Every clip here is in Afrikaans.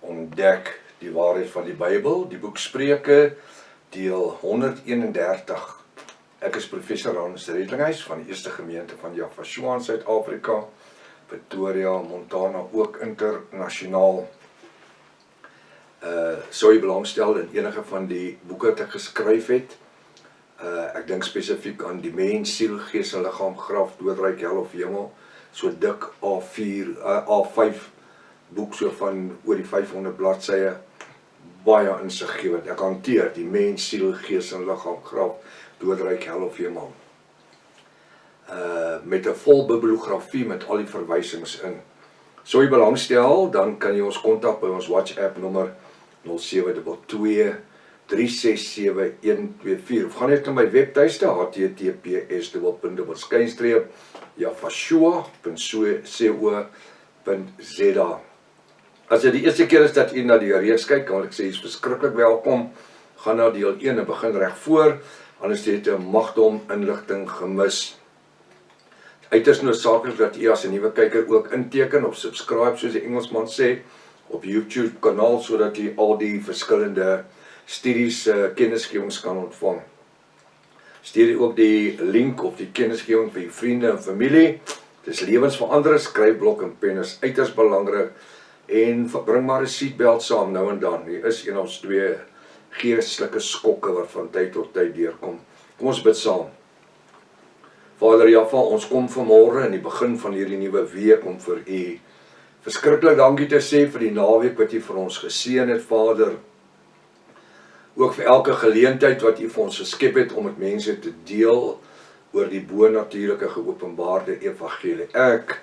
ontdek die waarheid van die Bybel, die boek Spreuke, deel 131. Ek is professor Hans Redlinghuis van die Eerste Gemeente van Jaffa in Suid-Afrika, Pretoria, Montana, ook internasionaal. Sou jy belangstel in enige van die boeke wat ek geskryf het. Ek dink spesifiek aan die mens, siel, gees en liggaam, graf, doodryk, hel of hemel, so dik A5 boek, so van oor die 500 bladsye, baie insiggewend. Ek hanteer die mens, siel, gees en liggaam, graf, doodryk, hel of hemel. Met 'n vol bibliografie met al die verwysings in. Sou jy belangstel, dan kan jy ons kontak by ons WhatsApp nommer 0722 367 124 of gaan net na my webtuiste https://jafashua.co.za. As dit die eerste keer is dat u na die reeks kyk, kan ek sê, is verskriklik welkom. Gaan na deel 1 en begin reg voor, anders het jy magdom inligting gemis. Uiters noodsaaklik dat u as 'n nuwe kyker ook inteken of subscribe, soos die Engelsman sê, op YouTube kanaal, sodat u al die verskillende studies kennisgewings kan ontvang. Stuur u ook die link of die kennisgewing vir u vriende en familie. Dis lewensverandering, skryfblok en pen is uiters belangrik. En bring maar 'n seatbelt saam nou en dan. Hier is een of twee geestelike skokke wat van tyd tot tyd deurkom. Kom ons bid saam. Vader Jaffa, ons kom vanmôre in die begin van hierdie nuwe week om vir u verskriklik dankie te sê vir die naweek wat u vir ons geseën het, Vader. Ook vir elke geleentheid wat u vir ons geskep het om met mense te deel oor die bonatuurlike geopenbaarde evangelie. Ek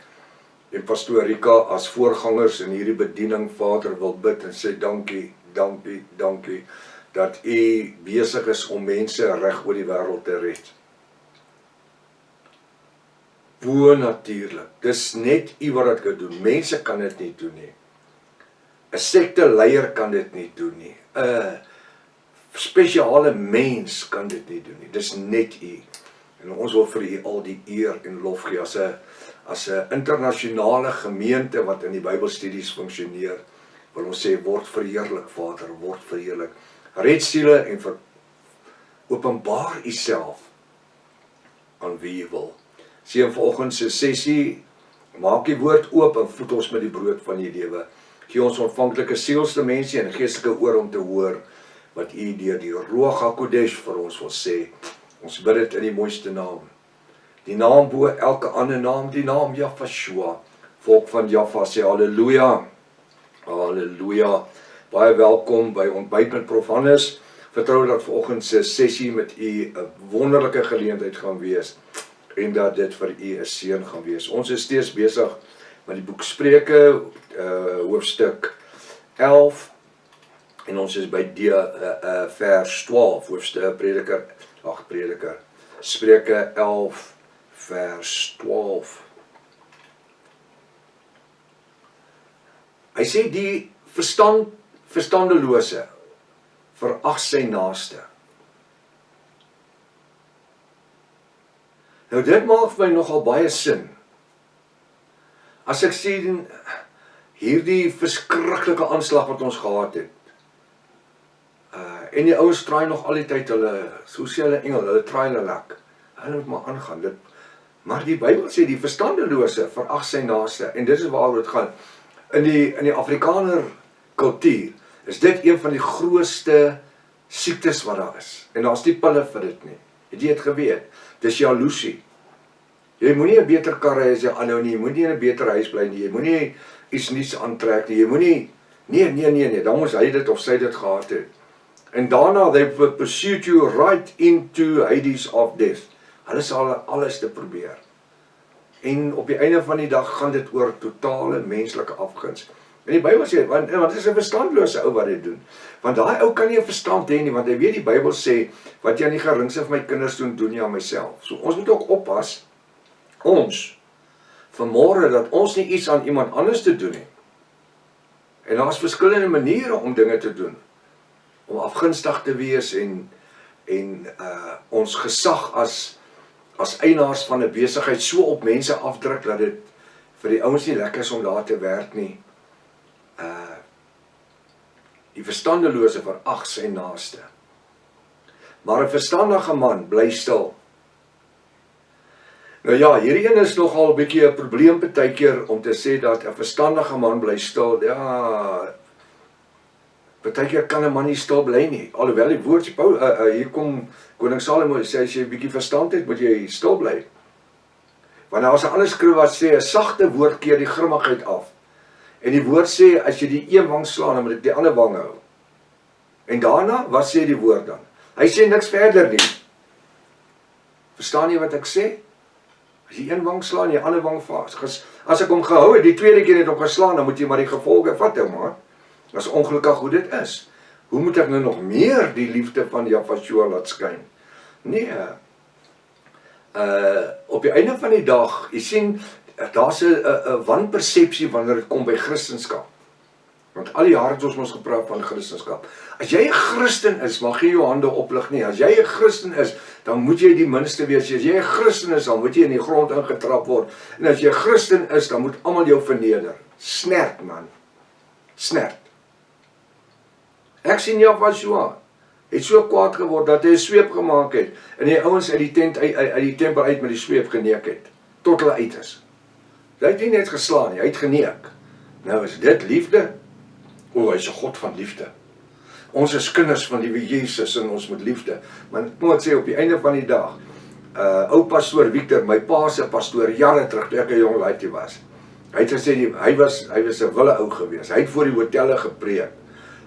en Pastoor Rika as voorgangers in hierdie bediening, Vader, wil bid en sê dankie, dankie, dankie, dat u besig is om mense reg oor die wêreld te red. Bonatuurlik, dis net u wat dit kan doen. Mense kan dit nie doen nie. 'n sekteleier kan dit nie doen nie. 'n spesiale mens kan dit nie doen nie. Dis net u. En ons wil vir u al die eer en lof gee as 'n internasionale gemeente wat in die Bybelstudies funksioneer. Wil ons sê, word verheerlik, Vader, word verheerlik. Red siele en openbaar u self aan wie u wil. Seën vanoggend se sessie, maak die woord oop en voed ons met die brood van die lewe. Gee ons ontvanklike sielsdimensie en geestelike oor om te hoor wat u deur die Ruach HaKodesh vir ons wil sê. Ons bid dit in die mooiste naam. Die naam bo elke ander naam, die naam Jafashua. Volk van Jaffa sê halleluja. Halleluja. Baie welkom by Ontbyt met Prof Hannes. Vertrou dat vanoggend se sessie met u 'n wonderlike geleentheid gaan wees en dat dit vir u 'n seën gaan wees. Ons is steeds besig met die boek Spreuke, hoofstuk 11 en ons is by vers 12, Prediker, Spreuke 11 vers 12. Hy sê die verstandelose verag sy naaste. Nou dit maak vir my nogal baie sin. As ek sien hierdie verskriklike aanslag wat ons gehad het. En die ouens traai nog al die tyd hulle, so sê hulle Engel, hulle traai hulle lek. Hulle moet maar aangaan. Maar die Bybel sê die verstandelose verag sy naaste en dit is waaroor dit gaan. In die Afrikaner kultuur is dit een van die grootste siektes wat daar is. En daar's nie pille vir dit nie. Het jy dit geweet? Dis jaloesie. Jy moenie 'n beter kar hê as jy aanhou nie, jy moenie in 'n beter huis bly nie, jy moenie iets nuuts aantrek nie, jy moenie nee, dan moes hy dit of sy dit gehad het. En daarna, they pursued you right into Hades of death. Hulle sal alles te probeer. En op die einde van die dag gaan dit oor totale menslike afguns. En die Bybel sê, want dit is 'n verstandlose ou wat dit doen. Want daai ou kan nie 'n verstand hê nie, want hy weet die Bybel sê, wat jy aan die geringste van my kinders doen, doen jy aan myself. So ons moet ook oppas, ons, vanmôre, dat ons nie iets aan iemand anders te doen nie. En daar's verskillende maniere om dinge te doen. Om afgunstig te wees en ons gesag as eienaars van 'n besigheid so op mense afdruk, dat dit vir die ouens nie lekker is om daar te werk nie. Die verstandelose verag sy naaste. Maar 'n verstandige man bly stil. Nou ja, hierdie een is nogal 'n bietjie 'n probleem partykeer om te sê dat 'n verstandige man bly stil. Ja, partykeer kan 'n man nie stil bly nie. Alhoewel die woord hier kom koning Salomo sê as jy 'n bietjie verstand het, moet jy stil bly. Want daar is 'n ander skrif wat sê 'n sagte woord keer die grimmigheid af. En die woord sê as jy die een wang slaan, dan moet ek die ander wang hou. En daarna, wat sê die woord dan? Hy sê niks verder nie. Verstaan jy wat ek sê? As jy een wang slaan, jy ander wang vas. As ek hom gehou het, die tweede keer het hom geslaan, dan moet jy maar die gevolge vat, man. As ongelukkig hoe dit is. Hoe moet ek nou nog meer die liefde van Jahweh laat skyn? Nee. Op die einde van die dag, jy sien, daar's 'n wanpersepsie wanneer dit kom by Christendom. Want al die jare het ons mos gepraat van Christendom. As jy 'n Christen is, mag jy jou hande oplig nie. As jy 'n Christen is, dan moet jy die minste wees. As jy 'n Christen is, dan moet jy in die grond ingetrap word. En as jy 'n Christen is, dan moet almal jou verneder. Snert, man. Snert. Ek sien Jahweh het so kwaad geword dat hy 'n sweep gemaak het en die ouens uit die tent uit die tempel uit met die sweep geneek het tot hulle uit is. Hy het nie net geslaan nie, hy het geneek. Nou is dit liefde? O, hy is 'n God van liefde. Ons is kinders van die Jesus en ons moet liefde. Maar ek moet sê op die einde van die dag, ou pastoor Victor, my pa se pastoor jare terug toe ek 'n jong laaitjie was. Hy het gesê hy was 'n wille ou gewees. Hy het voor die hotelle gepreek.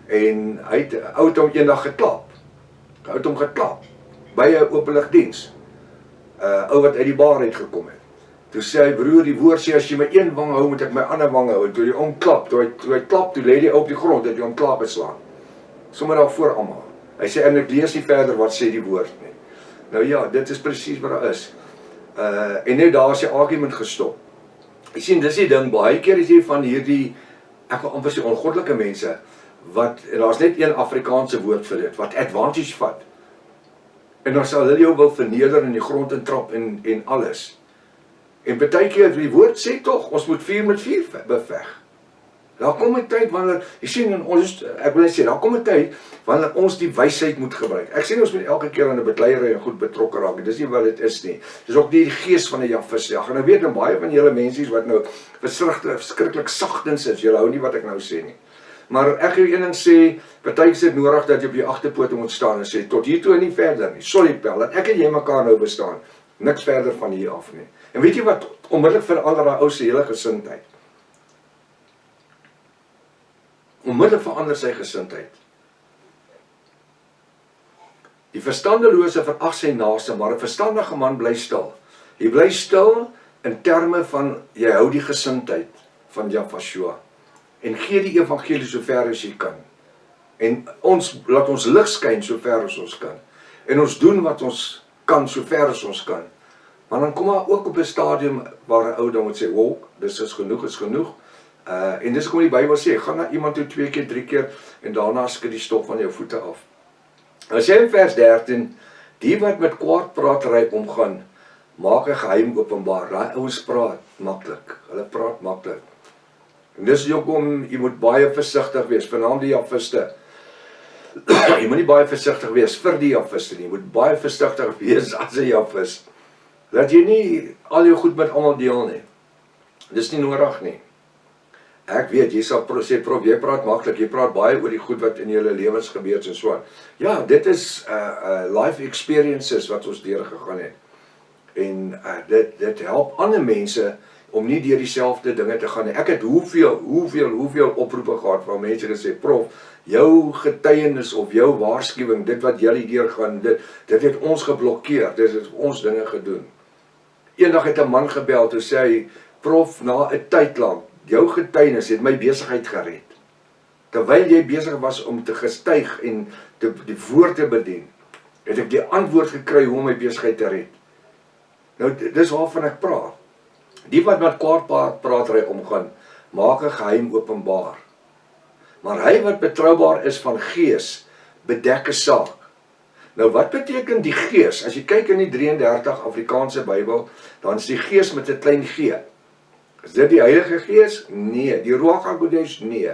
En hy het hom eendag geklap. Hy het hom geklap by 'n openligdiens. Ou wat uit die bar uit gekom het. Toe sê hy, broer, die woord sê as jy my een wang hou, moet ek my ander wang hou. En toe hy omklap, toe hy klap, toe lê hy op die grond, het hy hom klaar beslaan. Sommer daar voor almal. Hy sê en ek lees nie verder wat sê die woord nie. Nou ja, dit is presies wat daar is. En net daar is die argument gestop. Jy sien, dis die ding, baie keer is jy van hierdie, ek wil amper sê ongoddelike mense, en daar's net een Afrikaanse woord vir dit, wat advantage vat. En dan sal hulle jou wil verneder in die grond en trap en alles. En partykeer die woord sê tog, ons moet 4 met 4 beveg. Daar kom 'n tyd wanneer, jy sien, ek wil net sê, daar kom 'n tyd wanneer ons die wysheid moet gebruik. Ek sê ons moet elke keer aan 'n bedleierery en goed betrokke raak. Dis nie wat dit is nie. Dis ook nie die gees van 'n Jahweh. En nou weet baie van julle mense wat nou verskriklik sagtens is. Julle hou nie wat ek nou sê nie. Maar ek wil een ding sê, partykeer is dit nodig dat jy op jou agterpote moet staan en sê, tot hier toe en nie verder nie. Sorry Pel, dat ek en jy mekaar nou bestaan. Niks verder van hier af nie. En weet jy wat onmiddellik verander daai ou se hele gesindheid? Onmiddellik verander sy gesindheid. Die verstandelose verag sy naaste, maar 'n verstandige man bly stil. Jy bly stil in terme van, jy hou die gesindheid van Jahweh. En gee die evangelie so ver as jy kan. En laat ons lig skyn so ver as ons kan. En ons doen wat ons kan so ver as ons kan. Maar dan kom daar ook op 'n stadium waar 'n ou dan moet sê, "Wow, dis is genoeg." En dis kom die Bybel sê, gaan na iemand toe 2 keer, 3 keer en daarna skud die stof van jou voete af. Nou sê in vers 13, die wat met kwaadpratery omgaan, maak 'n geheim openbaar. Daai ouens praat maklik. Hulle praat maklik. En dis hoekom jy moet baie versigtig wees, veral die Jahwiste. Jy moet nie baie versigtig wees vir die Jahwiste nie. Jy moet baie versigtig wees as 'n Jahwis. Dat jy nie al jou goed met almal deel nie. Dis nie nodig nie. Ek weet, jy sal sê, prof, jy praat maklik, jy praat baie oor die goed wat in julle lewens gebeur en so aan. Ja, dit is life experiences wat ons deurgegaan het. En dit help ander mense om nie deur dieselfde dinge te gaan nie. Ek het hoeveel oproepe gehad van mense wat sê, prof, jou getuienis of jou waarskuwing, dit wat julle deurgaan, dit het ons geblokkeer, dit het ons dinge gedoen. Eendag het 'n man gebel, toe sê hy, prof, na 'n tyd lank, jou getuienis het my besigheid gered. Terwyl jy besig was om te gestuig en die woord te bedien, het ek die antwoord gekry hoe om my besigheid te red. Nou, dis waarvan ek praat. Die wat met kwaadpratery omgaan, maak 'n geheim openbaar. Maar hy wat betroubaar is van gees, bedek 'n saak. Nou wat beteken die gees? As jy kyk in die 33 Afrikaanse Bybel, dan is die gees met 'n klein g. Is dit die Heilige Gees? Nee. Die Ruach HaKodesh? Nee.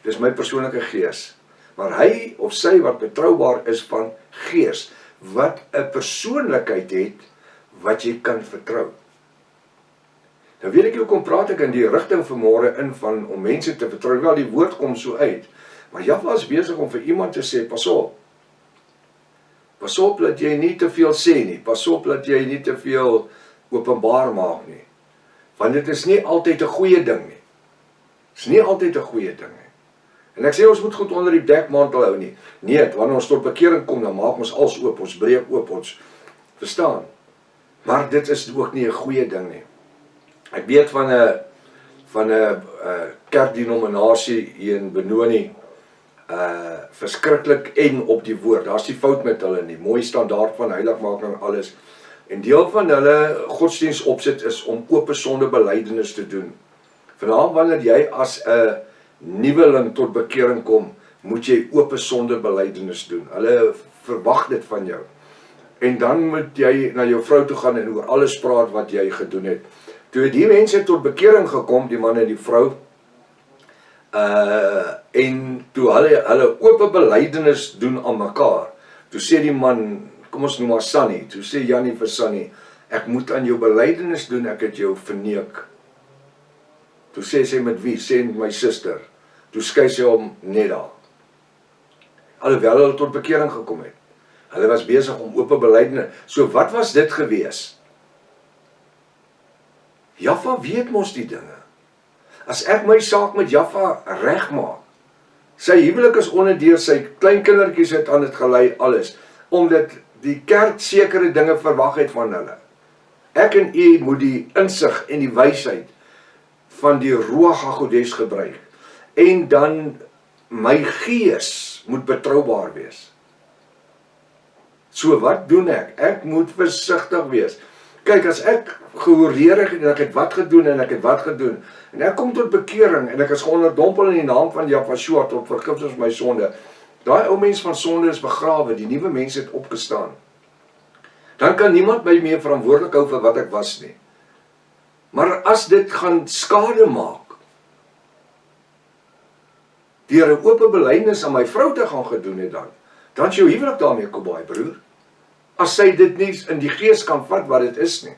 Dis my persoonlike gees. maar hy of sy wat betroubaar is van gees, wat 'n persoonlikheid het, wat jy kan vertrou. Nou weet ek hoekom praat ek in die rigting vanmôre in van om mense te vertrou, wel die woord kom so uit, maar Jaffa is besig om vir iemand te sê, pas op dat jy nie te veel sê nie, pas op dat jy nie te veel openbaar maak nie, want dit is nie altyd 'n goeie ding nie, dit is nie altyd 'n goeie ding nie, en ek sê ons moet goed onder die dekmantel hou nie, nee, wanneer ons tot bekering kom, dan maak ons alles oop, ons breek oop, ons verstaan, maar dit is ook nie 'n goeie ding nie. Ek weet van 'n kerkdenominasie hier in Benoni, verskriklik eng op die woord, daar's nie fout met hulle nie, mooi standaard van heiligmaking en alles, en deel van hulle godsdienstopset is om oop sondebelydenis te doen. Vanaf wanneer jy as 'n nuweling tot bekering kom, moet jy oop sondebelydenis doen. Hulle verwag dit van jou. En dan moet jy na jou vrou toe gaan en oor alles praat wat jy gedoen het. Toe die mense tot bekering gekom, die man en die vrou, en toe hulle oop belydenis doen aan mekaar, toe sê die man, kom ons noem maar Sunny, toe sê Jannie vir Sunny, ek moet aan jou belydenis doen, ek het jou verneek. Toe sê sy met wie? Sê met my suster. Toe skei sy hom net daar. Alhoewel hulle tot bekering gekom het. Hulle was besig om oop belydenis. So wat was dit gewees? Jaffa weet mos die dinge. As ek my saak met Jaffa regmaak, sy huwelik is onderdeur, sy kleinkindertjies het aan dit gelei, alles, omdat die kerk sekere dinge verwag het van hulle. Ek en u moet die insig en die wysheid van die Ruach HaKodesh gebruik, en dan my gees moet betroubaar wees. So wat doen ek? Ek moet versigtig wees. Kyk, as ek gehoreer het en ek het wat gedoen en ek het wat gedoen, en ek kom tot bekering en ek is geonderdompel in die naam van Jafashua tot vergifnis van my sonde, daai ou mens van sonde is begrawe, die nuwe mens het opgestaan. Dan kan niemand my meer verantwoordelik hou vir wat ek was nie. Maar as dit gaan skade maak, deur 'n oop belydenis aan my vrou te gaan gedoen het dan is jou huwelik daarmee kobaai, broer. As sy dit nie in die gees kan vat wat dit is nie.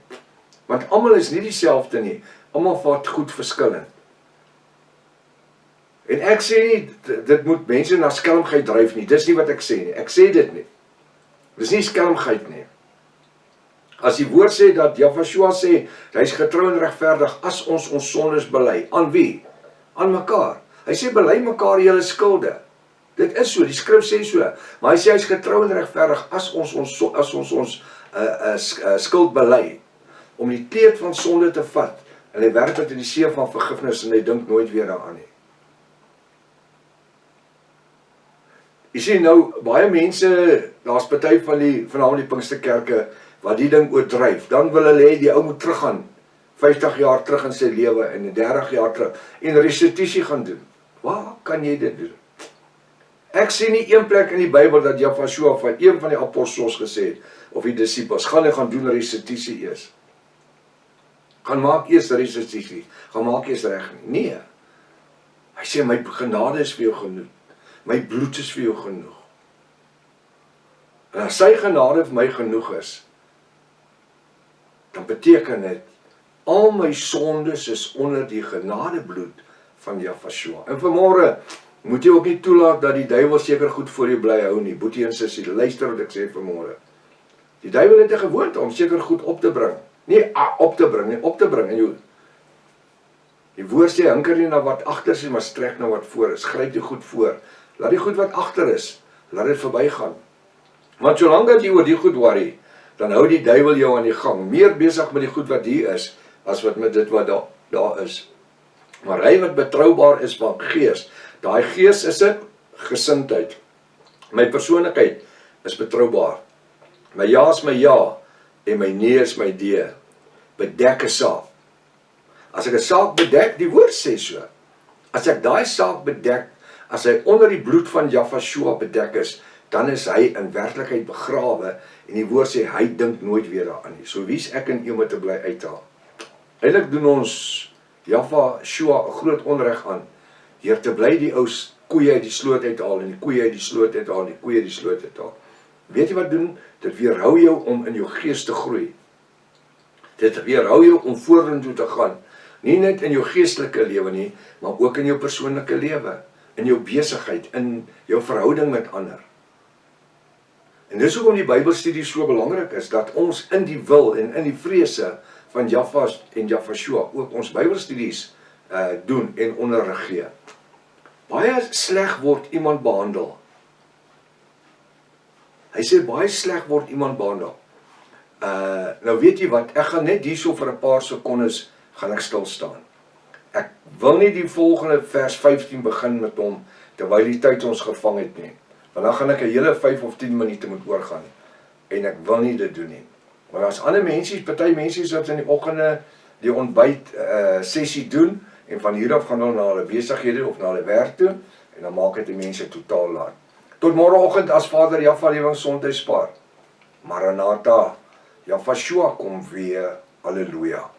Want almal is nie dieselfde nie. Almal vat goed verskillend. En ek sê nie, dit moet mense na skelmgeit dryf nie. Dis nie wat ek sê nie. Ek sê dit nie. Dis nie skelmgeit nie. As die woord sê dat Jafashua sê, hy is getrou en regverdig as ons sondes bely. Aan wie? Aan mekaar. Hy sê bely mekaar julle skulde. Dit is so, die skrif sê so. Maar hy sê hy is getrou en regverdig as ons skuld bely. Om die kleed van sonde te vat. En hy werk dit in die see van vergifnis en hy dink nooit weer daaraan nie. Jy sien nou, baie mense, daar's party van die Pinksterkerke, wat die ding oordryf, dan wil hulle hê die ou moet teruggaan, 50 jaar terug in sy lewe, en 30 jaar terug, en restituisie gaan doen. Waar kan jy dit doen? Ek sien nie een plek in die Bybel dat Jafashua van een van die apostels gesê het, of die disippels, gaan doen restituisie eers. Gaan maak eers restituisie, gaan maak eers reg nie. Nee. Hy sê, my genade is vir jou genoeg, my bloed is vir jou genoeg. En as sy genade vir my genoeg is, dan beteken dit, al my sondes is onder die genadebloed van Jafashua. En vanmôre moet jy ook nie toelaat dat die duiwel seker goed voor jou bly hou nie. Boetie en sussie, luister wat ek sê vanmôre. Die duiwel het 'n gewoonte om seker goed op te bring. Nie op te bring in jou. Die woord sê, hinker nie na wat agter is, maar strek na wat voor is. Gryp die goed voor. Laat die goed wat agter is, laat dit verbygaan. Want solank dat jy oor die goed worry, dan hou die duiwel jou aan die gang. Meer besig met die goed wat hier is, as wat met dit wat daar is. Maar hy wat betroubaar is van gees, daai gees is 'n gesindheid. My persoonlikheid is betroubaar. My ja is my ja, en my nee is my nee. Bedek 'n saak. As ek 'n saak bedek, die woord sê so. As ek daai saak bedek, as hy onder die bloed van Jafashua bedek is, dan is hy in werklikheid begrawe, en die woord sê, hy dink nooit weer daaraan nie. So wie's ek en jy moet te bly uithaal? Eintlik doen ons Jafashua 'n groot onreg aan, deur te bly die ou koeie uit die sloot uithaal en die koeie uit die sloot uithaal en die koeie uit die sloot uithaal. Weet jy wat doen? Dit weerhou jou om in jou gees te groei. Dit weerhou jou om vorentoe te gaan. Nie net in jou geestelike lewe nie, maar ook in jou persoonlike lewe, in jou besigheid, in jou verhouding met ander. En dis hoekom die Bybelstudie so belangrik is, dat ons in die wil en in die vrese van Jahwe en Jahshua ook ons Bybelstudies doen en onderrig gee. Baie sleg word iemand behandel. Hy sê baie sleg word iemand behandel. Nou weet jy wat, ek gaan net hierso vir 'n paar sekondes gaan ek stil staan. Ek wil nie die volgende vers 15 begin met hom, terwyl die tyd ons gevang het nie. Want dan gaan ek 'n hele 5 of 10 minute moet oorgaan. En ek wil nie dit doen nie. Want as ander mense, party mense wat in die oggende die ontbyt sessie doen, en van hier af gaan hulle na hulle besighede of na hulle werk toe, en dan maak dit die mense totaal laat. Tot môreoggend as Vader Jahwe lewensgesondheid spaar. Maranatha, Jahshua kom weer. Halleluja.